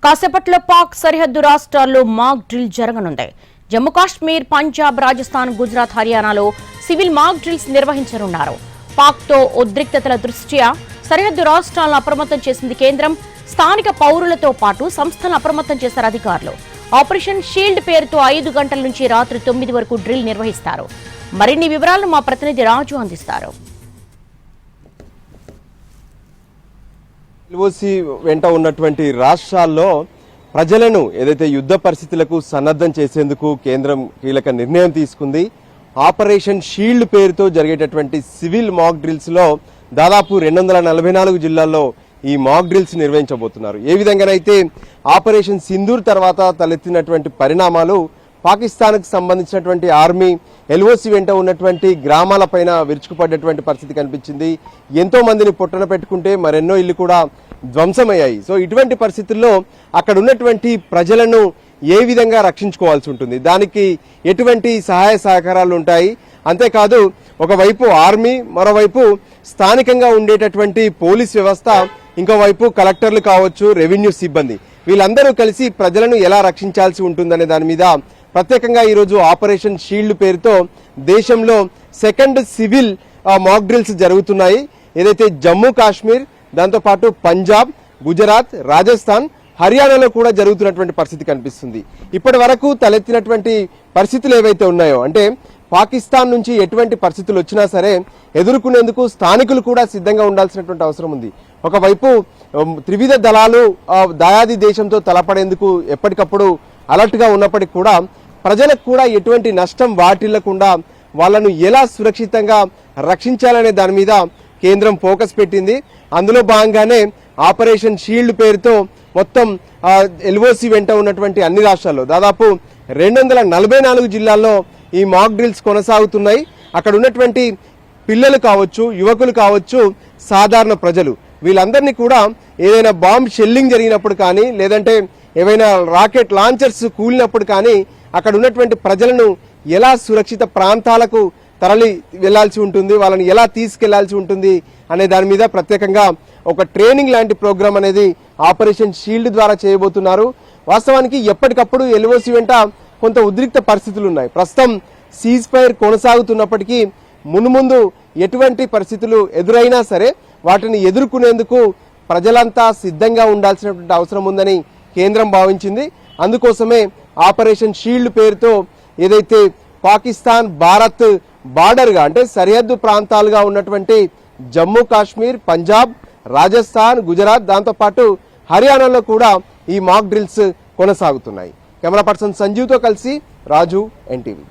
కాసేపట్లో పాక్ సరిహద్దు రాష్ట్రాల్లో మాక్ డ్రిల్ జరగనుంది. జమ్మూ కాశ్మీర్, పంజాబ్, రాజస్థాన్, గుజరాత్, హర్యానాలో సివిల్ మాక్ డ్రిల్స్ నిర్వహించనున్నారు. పాక్తో ఉద్రిక్తతల దృష్ట్యా సరిహద్దు రాష్ట్రాలను అప్రమత్తం చేసింది కేంద్రం. స్థానిక పౌరులతో పాటు సంస్థలను అప్రమత్తం చేశారు అధికారులు. ఆపరేషన్ షీల్డ్ పేరుతో 5 గంటల నుంచి రాత్రి 9 వరకు డ్రిల్ నిర్వహిస్తారు. మరిన్ని వివరాలను మా ప్రతినిధి రాజు అందిస్తారు. ఎల్ఓసి వెంట ఉన్నటువంటి రాష్ట్రాల్లో ప్రజలను ఏదైతే యుద్ధ పరిస్థితులకు సన్నద్ధం చేసేందుకు కేంద్రం కీలక నిర్ణయం తీసుకుంది. ఆపరేషన్ షీల్డ్ పేరుతో జరిగేటటువంటి సివిల్ మాక్ డ్రిల్స్ లో దాదాపు 244 జిల్లాల్లో ఈ మాక్ డ్రిల్స్ నిర్వహించబోతున్నారు. ఏ విధంగానైతే ఆపరేషన్ సింధూర్ తర్వాత తలెత్తినటువంటి పరిణామాలు పాకిస్తాన్కు సంబంధించినటువంటి ఆర్మీ ఎల్ఓసి వెంట ఉన్నటువంటి గ్రామాలపైన విరుచుకుపడ్డటువంటి పరిస్థితి కనిపించింది. ఎంతో మందిని పొట్టన పెట్టుకుంటే మరెన్నో ఇల్లు కూడా ధ్వంసమయ్యాయి. సో ఇటువంటి పరిస్థితుల్లో అక్కడ ఉన్నటువంటి ప్రజలను ఏ విధంగా రక్షించుకోవాల్సి ఉంటుంది, దానికి ఎటువంటి సహాయ సహకారాలు ఉంటాయి. అంతేకాదు ఒకవైపు ఆర్మీ, మరోవైపు స్థానికంగా ఉండేటటువంటి పోలీస్ వ్యవస్థ, ఇంకోవైపు కలెక్టర్లు కావచ్చు, రెవెన్యూ సిబ్బంది, వీళ్ళందరూ కలిసి ప్రజలను ఎలా రక్షించాల్సి ఉంటుందనే దాని మీద ప్రత్యేకంగా ఈరోజు ఆపరేషన్ షీల్డ్ పేరుతో దేశంలో సెకండ్ సివిల్ మాక్ డ్రిల్స్ జరుగుతున్నాయి. ఏదైతే జమ్మూ కాశ్మీర్, దాంతోపాటు పంజాబ్, గుజరాత్, రాజస్థాన్, హర్యానాలో కూడా జరుగుతున్నటువంటి పరిస్థితి కనిపిస్తుంది. ఇప్పటి వరకు తలెత్తినటువంటి పరిస్థితులు ఏవైతే ఉన్నాయో, అంటే పాకిస్తాన్ నుంచి ఎటువంటి పరిస్థితులు వచ్చినా సరే ఎదుర్కొనేందుకు స్థానికులు కూడా సిద్ధంగా ఉండాల్సినటువంటి అవసరం ఉంది. ఒకవైపు త్రివిధ దళాలు దాయాది దేశంతో తలపడేందుకు ఎప్పటికప్పుడు అలర్ట్ గా ఉన్నప్పటికీ కూడా ప్రజలకు కూడా ఎటువంటి నష్టం వాటిల్లకుండా వాళ్ళను ఎలా సురక్షితంగా రక్షించాలనే దాని మీద కేంద్రం ఫోకస్ పెట్టింది. అందులో భాగంగానే ఆపరేషన్ షీల్డ్ పేరుతో మొత్తం ఎల్ఓసి వెంట ఉన్నటువంటి అన్ని రాష్ట్రాల్లో దాదాపు 244 జిల్లాల్లో ఈ మాక్ డ్రిల్స్ కొనసాగుతున్నాయి. అక్కడ ఉన్నటువంటి పిల్లలు కావచ్చు, యువకులు కావచ్చు, సాధారణ ప్రజలు, వీళ్ళందరినీ కూడా ఏదైనా బాంబ్ షెల్లింగ్ జరిగినప్పుడు కానీ, లేదంటే ఏవైనా రాకెట్ లాంచర్స్ కూలినప్పుడు కానీ అక్కడ ఉన్నటువంటి ప్రజలను ఎలా సురక్షిత ప్రాంతాలకు తరలి వెళ్లాల్సి ఉంటుంది, వాళ్ళని ఎలా తీసుకెళ్లాల్సి ఉంటుంది అనే దాని మీద ప్రత్యేకంగా ఒక ట్రైనింగ్ లాంటి ప్రోగ్రామ్ అనేది ఆపరేషన్ షీల్డ్ ద్వారా చేయబోతున్నారు. వాస్తవానికి ఎప్పటికప్పుడు ఎల్ఓసి వెంట కొంత ఉద్రిక్త పరిస్థితులు ఉన్నాయి. ప్రస్తుతం సీజ్ ఫైర్ కొనసాగుతున్నప్పటికీ మున్ముందు ఎటువంటి పరిస్థితులు ఎదురైనా సరే వాటిని ఎదుర్కొనేందుకు ప్రజలంతా సిద్ధంగా ఉండాల్సినటువంటి అవసరం ఉందని కేంద్రం భావించింది. అందుకోసమే ఆపరేషన్ షీల్డ్ పేరుతో ఏదైతే పాకిస్తాన్ భారత్ బార్డర్గా, అంటే సరిహద్దు ప్రాంతాలుగా ఉన్నటువంటి జమ్మూ కాశ్మీర్, పంజాబ్, రాజస్థాన్, గుజరాత్, దాంతోపాటు హర్యానాలో కూడా ఈ మాక్ డ్రిల్స్ కొనసాగుతున్నాయి. కెమెరా పర్సన్ సంజీవ్తో కలిసి రాజు, ఎన్టీవీ.